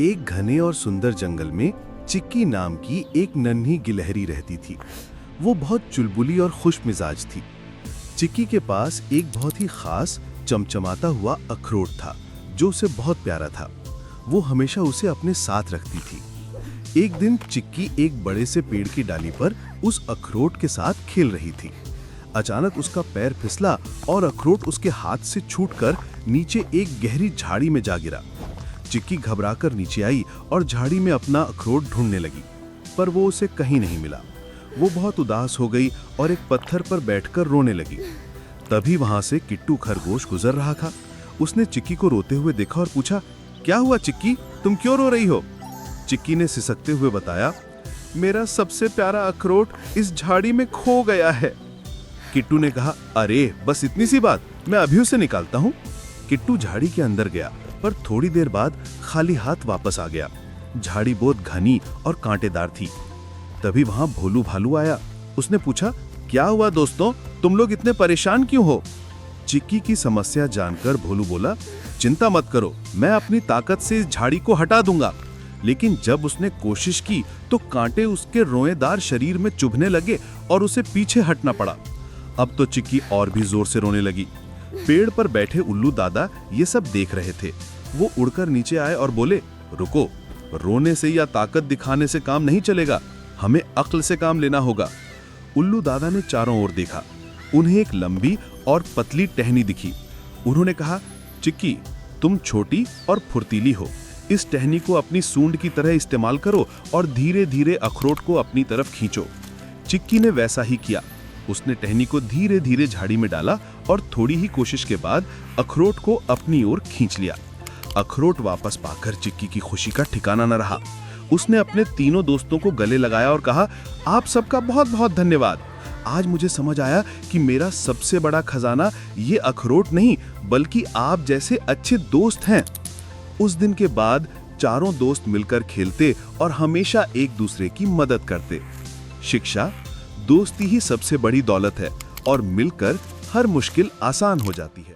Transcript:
एक घने और सुंदर जंगल में चिक्की नाम की एक नन्ही गिलहरी रहती थी। वो बहुत चुलबुली और खुश मिजाज थी। चिक्की के पास एक बहुत ही खास चमचमाता हुआ अखरोट था जो उसे बहुत प्यारा था। वो हमेशा उसे अपने साथ रखती थी। एक दिन चिक्की एक बड़े से पेड़ की डाली पर उस अखरोट के साथ खेल रही थी। अचानक उसका पैर फिसला और अखरोट उसके हाथ से छूटकर नीचे एक गहरी झाड़ी में जा गिरा। चिक्की घबराकर नीचे आई और झाड़ी में अपना अखरोट ढूंढने लगी, पर वो उसे कहीं नहीं मिला। वो बहुत उदास हो गई और एक पत्थर पर बैठकर रोने लगी। तभी वहां से किट्टू खरगोश गुजर रहा था। उसने चिक्की को रोते हुए देखा और पूछा, क्या हुआ चिक्की, तुम क्यों रो रही हो? चिक्की ने सिसकते हुए बताया, मेरा सबसे प्यारा अखरोट इस झाड़ी में खो गया है। किट्टू ने कहा, अरे बस इतनी सी बात, मैं अभी उसे निकालता हूँ। किट्टू झाड़ी के अंदर गया, पर थोड़ी देर बाद खाली हाथ वापस आ गया। झाड़ी बहुत घनी और कांटेदार थी। तभी वहां भोलू भालू आया। उसने पूछा, क्या हुआ दोस्तों, तुम लोग इतने परेशान क्यों हो? चिक्की की समस्या जानकर भोलू बोला, चिंता मत करो, मैं अपनी ताकत से इस झाड़ी को हटा दूंगा। लेकिन जब उसने कोशिश की तो कांटे उसके रोएदार शरीर में चुभने लगे और उसे पीछे हटना पड़ा। अब तो चिक्की और भी जोर से रोने लगी। पेड़ पर बैठे उल्लू दादा ये सब देख रहे थे। वो उड़कर नीचे आए और बोले, रुको, रोने से या ताकत दिखाने से काम नहीं चलेगा, हमें अक्ल से काम लेना होगा। उल्लू दादा ने चारों ओर देखा। उन्हें एक लंबी और पतली टहनी दिखी। उन्होंने कहा, चिक्की, तुम छोटी और फुर्तीली हो, इस टहनी को अपनी सूंड की तरह इस्तेमाल करो और धीरे धीरे अखरोट को अपनी तरफ खींचो। चिक्की ने वैसा ही किया। उसने टहनी को धीरे धीरे झाड़ी में डाला और थोड़ी ही कोशिश के बाद अखरोट को अपनी ओर खींच लिया। अखरोट वापस पाकर चिक्की की खुशी का ठिकाना न रहा। उसने अपने तीनों दोस्तों को गले लगाया और कहा, आप सबका बहुत बहुत धन्यवाद। आज मुझे समझ आया कि मेरा सबसे बड़ा खजाना ये अखरोट नहीं बल्कि आप जैसे अच्छे दोस्त हैं। उस दिन के बाद चारों दोस्त मिलकर खेलते और हमेशा एक दूसरे की मदद करते। शिक्षा, दोस्ती ही सबसे बड़ी दौलत है और मिलकर हर मुश्किल आसान हो जाती है।